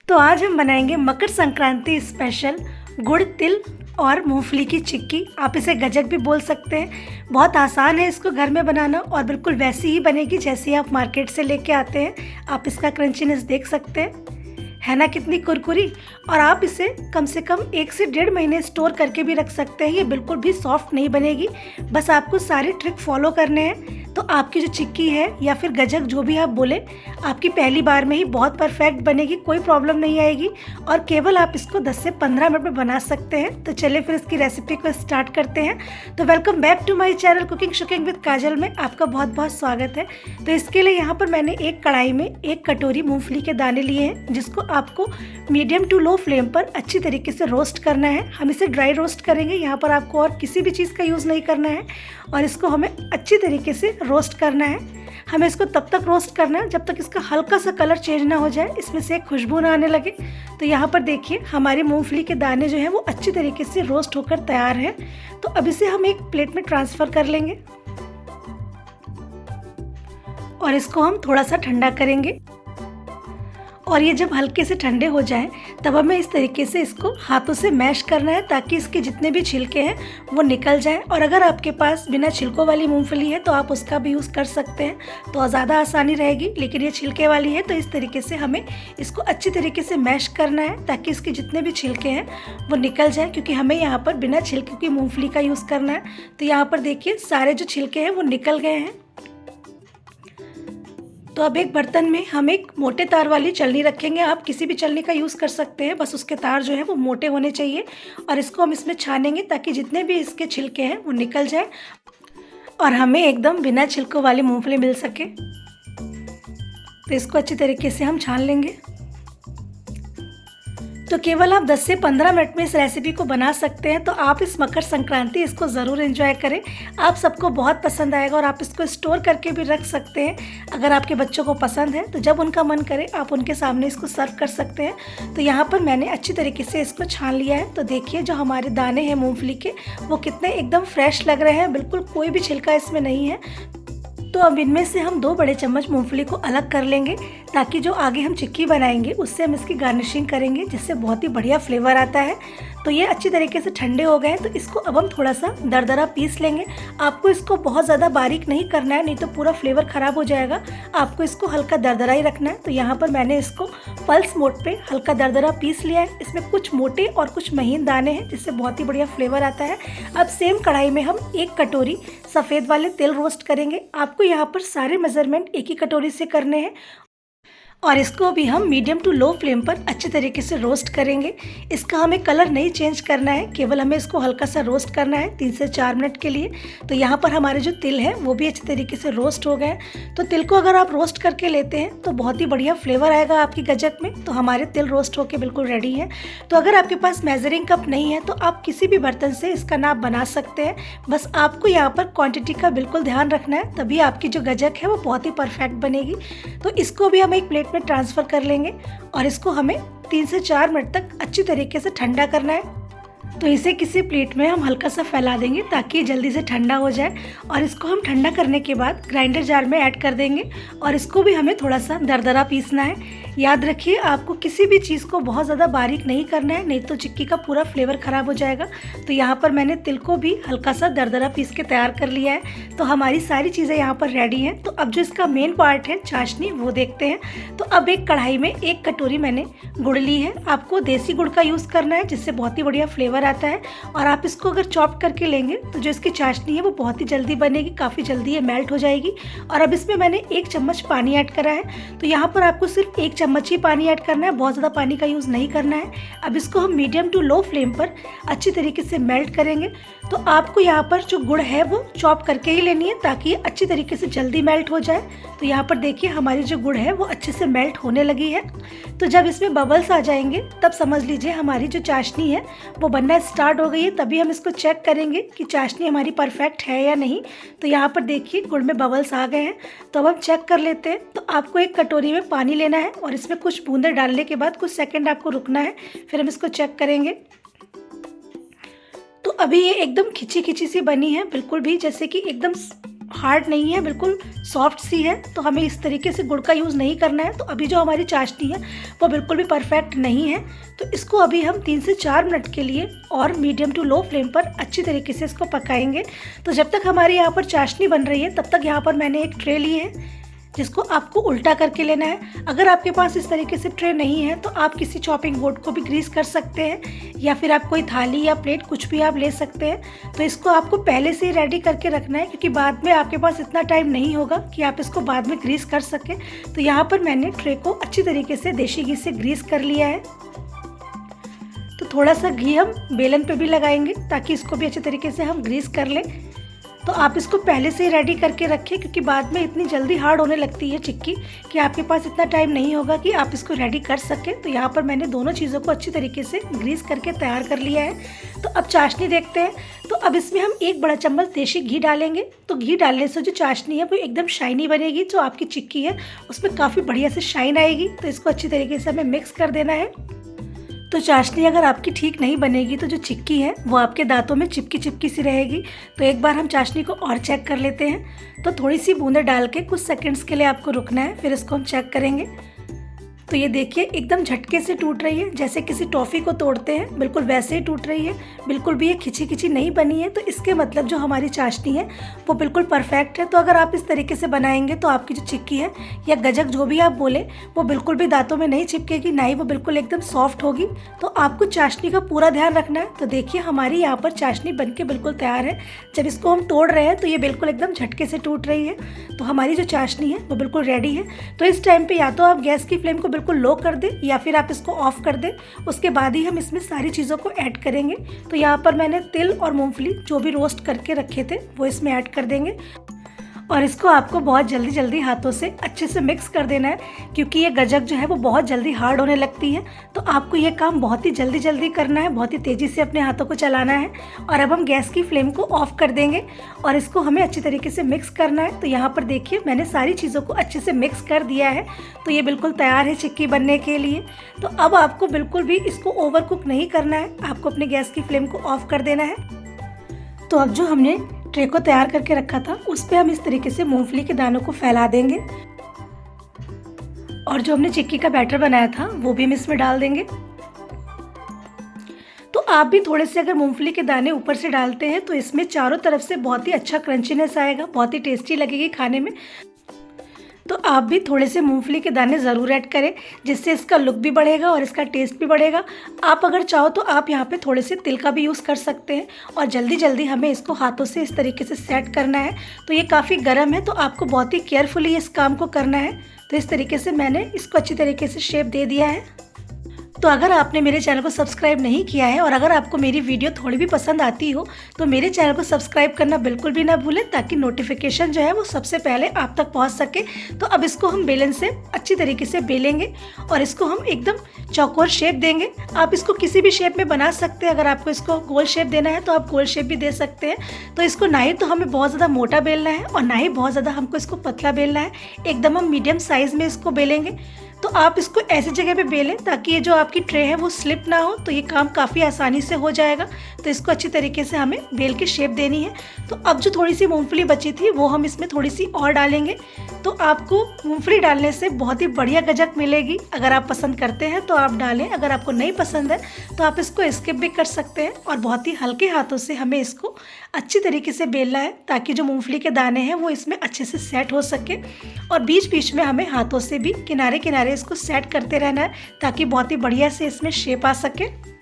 तो आज हम बनाएंगे मकर संक्रांति स्पेशल गुड़ तिल और मूंगफली की चिक्की। आप इसे गजक भी बोल सकते हैं। बहुत आसान है इसको घर में बनाना और बिल्कुल वैसी ही बनेगी जैसी आप मार्केट से लेके आते हैं। आप इसका क्रंचीनेस देख सकते हैं, है ना कितनी कुरकुरी। और आप इसे कम से कम 1 से 1.5 महीने स्टोर करके भी रख सकते हैं। ये बिल्कुल भी सॉफ्ट नहीं बनेगी। बस आपको सारे ट्रिक फॉलो करने हैं तो आपकी जो चिक्की है या फिर गजक जो भी आप बोले, आपकी पहली बार में ही बहुत परफेक्ट बनेगी, कोई प्रॉब्लम नहीं आएगी। और केवल आप इसको 10 से 15 मिनट में बना सकते हैं। तो चलिए फिर इसकी रेसिपी को स्टार्ट करते हैं। तो welcome back to my channel cooking shooking with Kajal में आपका बहुत बहुत स्वागत है। तो इसके लिए यहाँ पर मैंने एक कढ़ाई में 1 कटोरी मूंगफली के दाने लिए हैं, जिसको आपको मीडियम टू लो फ्लेम पर अच्छी तरीके से रोस्ट करना है। हम इसे ड्राई रोस्ट करेंगे, यहाँ पर आपको और किसी भी चीज़ का यूज़ नहीं करना है। और इसको हमें अच्छी तरीके से रोस्ट करना है। हमें इसको तब तक रोस्ट करना है जब तक इसका हल्का सा कलर चेंज ना हो जाए, इसमें से एक खुशबू ना आने लगे। तो यहाँ पर देखिए हमारी मूंगफली के दाने जो हैं वो अच्छी तरीके से रोस्ट होकर तैयार हैं। तो अब इसे हम एक प्लेट में ट्रांसफ़र कर लेंगे और इसको हम थोड़ा सा ठंडा करेंगे। और ये जब हल्के से ठंडे हो जाएं तब हमें इस तरीके से इसको हाथों से मैश करना है ताकि इसके जितने भी छिलके हैं वो निकल जाएं। और अगर आपके पास बिना छिलकों वाली मूंगफली है तो आप उसका भी यूज़ कर सकते हैं, तो ज़्यादा आसानी रहेगी। लेकिन ये छिलके वाली है तो इस तरीके से हमें इसको अच्छी तरीके से मैश करना है ताकि इसके जितने भी छिलके हैं वो निकल जाएँ, क्योंकि हमें यहाँ पर बिना छिलके की मूँगफली का यूज़ करना है। तो यहाँ पर देखिए सारे जो छिलके हैं वो निकल गए हैं। तो अब एक बर्तन में हम एक मोटे तार वाली छलनी रखेंगे। आप किसी भी छलनी का यूज़ कर सकते हैं, बस उसके तार जो है वो मोटे होने चाहिए। और इसको हम इसमें छानेंगे ताकि जितने भी इसके छिलके हैं वो निकल जाए और हमें एकदम बिना छिलकों वाली मूंगफली मिल सके। तो इसको अच्छी तरीके से हम छान लेंगे। तो केवल आप 10 से 15 मिनट में इस रेसिपी को बना सकते हैं। तो आप इस मकर संक्रांति इसको ज़रूर एंजॉय करें, आप सबको बहुत पसंद आएगा। और आप इसको स्टोर करके भी रख सकते हैं। अगर आपके बच्चों को पसंद है तो जब उनका मन करे आप उनके सामने इसको सर्व कर सकते हैं। तो यहाँ पर मैंने अच्छी तरीके से इसको छान लिया है। तो देखिए जो हमारे दाने हैं मूँगफली के वो कितने एकदम फ्रेश लग रहे हैं, बिल्कुल कोई भी छिलका इसमें नहीं है। तो अब इनमें से हम 2 बड़े चम्मच मूंगफली को अलग कर लेंगे ताकि जो आगे हम चिक्की बनाएंगे उससे हम इसकी गार्निशिंग करेंगे, जिससे बहुत ही बढ़िया फ्लेवर आता है। तो ये अच्छी तरीके से ठंडे हो गए हैं। तो इसको अब हम थोड़ा सा दरदरा पीस लेंगे। आपको इसको बहुत ज़्यादा बारीक नहीं करना है, नहीं तो पूरा फ्लेवर ख़राब हो जाएगा। आपको इसको हल्का दरदरा ही रखना है। तो यहाँ पर मैंने इसको पल्स मोड पे हल्का दरदरा पीस लिया है। इसमें कुछ मोटे और कुछ महीन दाने हैं, जिससे बहुत ही बढ़िया फ्लेवर आता है। अब सेम कढ़ाई में हम 1 कटोरी सफ़ेद वाले तिल रोस्ट करेंगे। आपको यहाँ पर सारे मेज़रमेंट एक ही कटोरी से करने हैं और इसको भी हम मीडियम टू लो फ्लेम पर अच्छे तरीके से रोस्ट करेंगे। इसका हमें कलर नहीं चेंज करना है, केवल हमें इसको हल्का सा रोस्ट करना है 3 से 4 मिनट के लिए। तो यहाँ पर हमारे जो तिल है वो भी अच्छे तरीके से रोस्ट हो गए। तो तिल को अगर आप रोस्ट करके लेते हैं तो बहुत ही बढ़िया फ्लेवर आएगा आपकी गजक में। तो हमारे तिल रोस्ट होके बिल्कुल रेडी हैं। तो अगर आपके पास मेजरिंग कप नहीं है तो आप किसी भी बर्तन से इसका नाप बना सकते हैं। बस आपको यहाँ पर क्वांटिटी का बिल्कुल ध्यान रखना है, तभी आपकी जो गजक है वो बहुत ही परफेक्ट बनेगी। तो इसको भी हम एक प्लेट में ट्रांसफ़र कर लेंगे और इसको हमें 3 से 4 मिनट तक अच्छी तरीके से ठंडा करना है। तो इसे किसी प्लेट में हम हल्का सा फैला देंगे ताकि जल्दी से ठंडा हो जाए। और इसको हम ठंडा करने के बाद ग्राइंडर जार में ऐड कर देंगे और इसको भी हमें थोड़ा सा दरदरा पीसना है। याद रखिए आपको किसी भी चीज़ को बहुत ज़्यादा बारीक नहीं करना है, नहीं तो चिक्की का पूरा फ्लेवर ख़राब हो जाएगा। तो यहाँ पर मैंने तिल को भी हल्का सा दरदरा पीस के तैयार कर लिया है। तो हमारी सारी चीज़ें यहाँ पर रेडी हैं। तो अब जो इसका मेन पार्ट है चाशनी, वो देखते हैं। तो अब एक कढ़ाई में 1 कटोरी मैंने गुड़ ली है। आपको देसी गुड़ का यूज़ करना है, जिससे बहुत ही बढ़िया फ्लेवर आता है। और आप इसको अगर चॉप करके लेंगे तो जो इसकी चाशनी है वो बहुत ही जल्दी बनेगी, काफ़ी जल्दी ये मेल्ट हो जाएगी। और अब इसमें मैंने 1 चम्मच पानी ऐड करा है। तो यहाँ पर आपको सिर्फ 1 चम्मच ही पानी ऐड करना है, बहुत ज़्यादा पानी का यूज़ नहीं करना है। अब इसको हम मीडियम टू लो फ्लेम पर अच्छी तरीके से मेल्ट करेंगे। तो आपको यहाँ पर जो गुड़ है वो चॉप करके ही लेनी है ताकि ये अच्छी तरीके से जल्दी मेल्ट हो जाए। तो यहाँ पर देखिए हमारी जो गुड़ है वो अच्छे से मेल्ट होने लगी है। तो जब इसमें बबल्स आ जाएंगे तब समझ लीजिए हमारी जो चाशनी है वो बनना स्टार्ट हो गई है। तभी हम इसको चेक करेंगे कि चाशनी हमारी परफेक्ट है या नहीं। तो यहाँ पर देखिए गुड़ में बबल्स आ गए हैं। तो अब हम चेक कर लेते हैं। तो आपको एक कटोरी में पानी लेना है और इसमें कुछ बूंदे डालने के बाद कुछ सेकंड आपको रुकना है, फिर हम इसको चेक करेंगे। तो अभी ये एकदम खिंची खिंची सी बनी है, बिल्कुल भी जैसे कि एकदम हार्ड नहीं है, बिल्कुल सॉफ्ट सी है। तो हमें इस तरीके से गुड़ का यूज़ नहीं करना है। तो अभी जो हमारी चाशनी है वो बिल्कुल भी परफेक्ट नहीं है। तो इसको अभी हम 3 से 4 मिनट के लिए और मीडियम टू लो फ्लेम पर अच्छी तरीके से इसको पकाएंगे। तो जब तक हमारे यहाँ पर चाशनी बन रही है तब तक यहाँ पर मैंने एक ट्रे ली है जिसको आपको उल्टा करके लेना है। अगर आपके पास इस तरीके से ट्रे नहीं है तो आप किसी चॉपिंग बोर्ड को भी ग्रीस कर सकते हैं, या फिर आप कोई थाली या प्लेट कुछ भी आप ले सकते हैं। तो इसको आपको पहले से ही रेडी करके रखना है, क्योंकि बाद में आपके पास इतना टाइम नहीं होगा कि आप इसको बाद में ग्रीस कर सकें। तो यहाँ पर मैंने ट्रे को अच्छी तरीके से देसी घी से ग्रीस कर लिया है। तो थोड़ा सा घी हम बेलन पे भी लगाएंगे ताकि इसको भी अच्छे तरीके से हम ग्रीस कर लें। तो आप इसको पहले से ही रेडी करके रखें, क्योंकि बाद में इतनी जल्दी हार्ड होने लगती है चिक्की कि आपके पास इतना टाइम नहीं होगा कि आप इसको रेडी कर सकें। तो यहाँ पर मैंने दोनों चीज़ों को अच्छी तरीके से ग्रीस करके तैयार कर लिया है। तो अब चाशनी देखते हैं। तो अब इसमें हम 1 बड़ा चम्मच देसी घी डालेंगे। तो घी डालने से जो चाशनी है वो एकदम शाइनी बनेगी। जो आपकी चिक्की है उसमें काफ़ी बढ़िया से शाइन आएगी। तो इसको अच्छी तरीके से हमें मिक्स कर देना है। तो चाशनी अगर आपकी ठीक नहीं बनेगी तो जो चिक्की है वो आपके दांतों में चिपकी चिपकी सी रहेगी। तो एक बार हम चाशनी को और चेक कर लेते हैं। तो थोड़ी सी बूंदें डाल के कुछ सेकंड्स के लिए आपको रुकना है, फिर इसको हम चेक करेंगे। तो ये देखिए एकदम झटके से टूट रही है, जैसे किसी टॉफ़ी को तोड़ते हैं बिल्कुल वैसे ही टूट रही है। बिल्कुल भी ये खिंची खिंची नहीं बनी है। तो इसके मतलब जो हमारी चाशनी है वो बिल्कुल परफेक्ट है। तो अगर आप इस तरीके से बनाएंगे तो आपकी जो चिक्की है या गजक जो भी आप बोले वो बिल्कुल भी दांतों में नहीं चिपकेगी, ना ही वो बिल्कुल एकदम सॉफ्ट होगी। तो आपको चाशनी का पूरा ध्यान रखना है। तो देखिए हमारी यहाँ पर चाशनी बन के बिल्कुल तैयार है। जब इसको हम तोड़ रहे हैं तो ये बिल्कुल एकदम झटके से टूट रही है। तो हमारी जो चाशनी है वो बिल्कुल रेडी है। तो इस टाइम पे या तो आप गैस की फ्लेम को बिल्कुल लो कर दें या फिर आप इसको ऑफ कर दें। उसके बाद ही हम इसमें सारी चीज़ों को ऐड करेंगे। तो यहाँ पर मैंने तिल और मूंगफली जो भी रोस्ट करके रखे थे वो इसमें ऐड कर देंगे। और इसको आपको बहुत जल्दी जल्दी हाथों से अच्छे से मिक्स कर देना है, क्योंकि ये गजक जो है वो बहुत जल्दी हार्ड होने लगती है। तो आपको ये काम बहुत ही जल्दी जल्दी करना है, बहुत ही तेज़ी से अपने हाथों को चलाना है। और अब हम गैस की फ्लेम को ऑफ कर देंगे और इसको हमें अच्छी तरीके से मिक्स करना है। तो यहाँ पर देखिए मैंने सारी चीज़ों को अच्छे से मिक्स कर दिया है। तो ये बिल्कुल तैयार है चिक्की बनने के लिए। तो अब आपको बिल्कुल भी इसको ओवर कुक नहीं करना है, आपको अपने गैस की फ्लेम को ऑफ कर देना है। तो अब जो हमने ट्रे को तैयार करके रखा था उस पर हम इस तरीके से मूंगफली के दानों को फैला देंगे और जो हमने चिक्की का बैटर बनाया था वो भी हम इसमें डाल देंगे। तो आप भी थोड़े से अगर मूंगफली के दाने ऊपर से डालते हैं तो इसमें चारों तरफ से बहुत ही अच्छा क्रंचीनेस आएगा, बहुत ही टेस्टी लगेगी खाने में। तो आप भी थोड़े से मूंगफली के दाने ज़रूर ऐड करें, जिससे इसका लुक भी बढ़ेगा और इसका टेस्ट भी बढ़ेगा। आप अगर चाहो तो आप यहाँ पे थोड़े से तिल का भी यूज़ कर सकते हैं। और जल्दी जल्दी हमें इसको हाथों से इस तरीके से सेट करना है। तो ये काफ़ी गर्म है तो आपको बहुत ही केयरफुली इस काम को करना है। तो इस तरीके से मैंने इसको अच्छी तरीके से शेप दे दिया है। तो अगर आपने मेरे चैनल को सब्सक्राइब नहीं किया है और अगर आपको मेरी वीडियो थोड़ी भी पसंद आती हो तो मेरे चैनल को सब्सक्राइब करना बिल्कुल भी ना भूलें, ताकि नोटिफिकेशन जो है वो सबसे पहले आप तक पहुंच सके। तो अब इसको हम बेलन से अच्छी तरीके से बेलेंगे और इसको हम एकदम चौकोर शेप देंगे। आप इसको किसी भी शेप में बना सकते हैं। अगर आपको इसको गोल शेप देना है तो आप गोल शेप भी दे सकते हैं। तो इसको ना ही तो हमें बहुत ज़्यादा मोटा बेलना है और ना ही बहुत ज़्यादा हमको इसको पतला बेलना है, एकदम हम मीडियम साइज़ में इसको बेलेंगे। तो आप इसको ऐसी जगह पे बेलें ताकि ये जो आपकी ट्रे है वो स्लिप ना हो। तो ये काम काफ़ी आसानी से हो जाएगा। तो इसको अच्छी तरीके से हमें बेल के शेप देनी है। तो अब जो थोड़ी सी मूंगफली बची थी वो हम इसमें थोड़ी सी और डालेंगे। तो आपको मूंगफली डालने से बहुत ही बढ़िया गजक मिलेगी। अगर आप पसंद करते हैं तो आप डालें, अगर आपको नहीं पसंद है तो आप इसको स्किप भी कर सकते हैं। और बहुत ही हल्के हाथों से हमें इसको अच्छी तरीके से बेलना है ताकि जो मूंगफली के दाने हैं वो इसमें अच्छे से सेट हो सके। और बीच बीच में हमें हाथों से भी किनारे किनारे इसको सेट करते रहना है ताकि बहुत ही बढ़िया से इसमें शेप आ सके।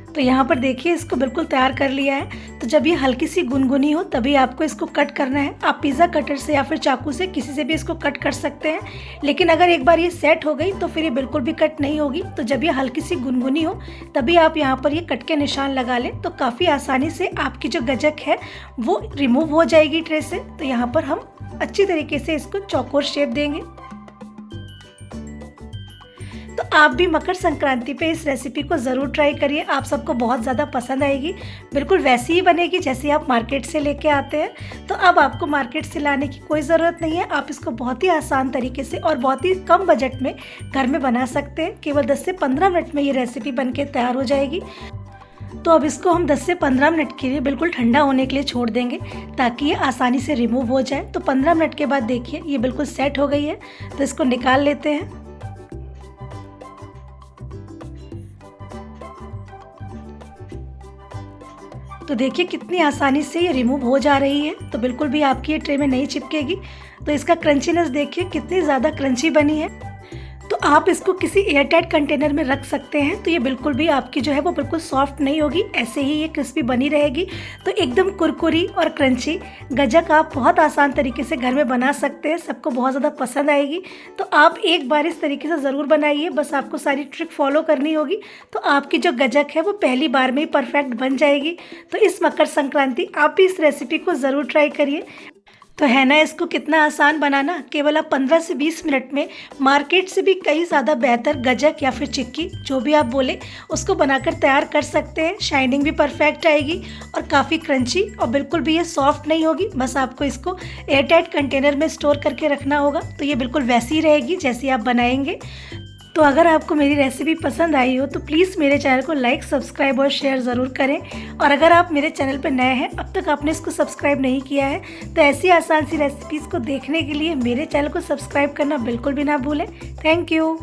तो यहाँ पर देखिए इसको बिल्कुल तैयार कर लिया है। तो जब ये हल्की सी गुनगुनी हो तभी आपको इसको कट करना है। आप पिज़्ज़ा कटर से या फिर चाकू से किसी से भी इसको कट कर सकते हैं, लेकिन अगर एक बार ये सेट हो गई तो फिर ये बिल्कुल भी कट नहीं होगी। तो जब ये हल्की सी गुनगुनी हो तभी आप यहाँ पर ये कट के निशान लगा लें। तो काफ़ी आसानी से आपकी जो गजक है वो रिमूव हो जाएगी ट्रे से। तो यहाँ पर हम अच्छी तरीके से इसको चौकोर शेप देंगे। तो आप भी मकर संक्रांति पे इस रेसिपी को ज़रूर ट्राई करिए, आप सबको बहुत ज़्यादा पसंद आएगी। बिल्कुल वैसी ही बनेगी जैसे आप मार्केट से लेके आते हैं। तो अब आपको मार्केट से लाने की कोई ज़रूरत नहीं है, आप इसको बहुत ही आसान तरीके से और बहुत ही कम बजट में घर में बना सकते हैं। केवल 10 से 15 मिनट में ये रेसिपी बनके तैयार हो जाएगी। तो अब इसको हम 10 से 15 मिनट के लिए बिल्कुल ठंडा होने के लिए छोड़ देंगे ताकि ये आसानी से रिमूव हो जाए। तो 15 मिनट के बाद देखिए ये बिल्कुल सेट हो गई है, तो इसको निकाल लेते हैं। तो देखिए कितनी आसानी से ये रिमूव हो जा रही है, तो बिल्कुल भी आपकी ये ट्रे में नहीं चिपकेगी। तो इसका क्रंचीनेस देखिए कितनी ज़्यादा क्रंची बनी है। तो आप इसको किसी एयरटाइट कंटेनर में रख सकते हैं, तो ये बिल्कुल भी आपकी जो है वो बिल्कुल सॉफ्ट नहीं होगी, ऐसे ही ये क्रिस्पी बनी रहेगी। तो एकदम कुरकुरी और क्रंची गज्जक आप बहुत आसान तरीके से घर में बना सकते हैं, सबको बहुत ज़्यादा पसंद आएगी। तो आप एक बार इस तरीके से ज़रूर बनाइए, बस आपको सारी ट्रिक फॉलो करनी होगी, तो आपकी जो गज्जक है वो पहली बार में ही परफेक्ट बन जाएगी। तो इस मकर संक्रांति आप भी इस रेसिपी को ज़रूर ट्राई करिए। तो है ना इसको कितना आसान बनाना, केवल आप 15 से 20 मिनट में मार्केट से भी कई ज़्यादा बेहतर गज्जक या फिर चिक्की जो भी आप बोले उसको बनाकर तैयार कर सकते हैं। शाइनिंग भी परफेक्ट आएगी और काफ़ी क्रंची, और बिल्कुल भी ये सॉफ्ट नहीं होगी। बस आपको इसको एयरटाइट कंटेनर में स्टोर करके रखना होगा, तो ये बिल्कुल वैसी ही रहेगी जैसी आप बनाएंगे। तो अगर आपको मेरी रेसिपी पसंद आई हो तो प्लीज़ मेरे चैनल को लाइक, सब्सक्राइब और शेयर ज़रूर करें। और अगर आप मेरे चैनल पर नए हैं, अब तक आपने इसको सब्सक्राइब नहीं किया है, तो ऐसी आसान सी रेसिपीज़ को देखने के लिए मेरे चैनल को सब्सक्राइब करना बिल्कुल भी ना भूलें। Thank you.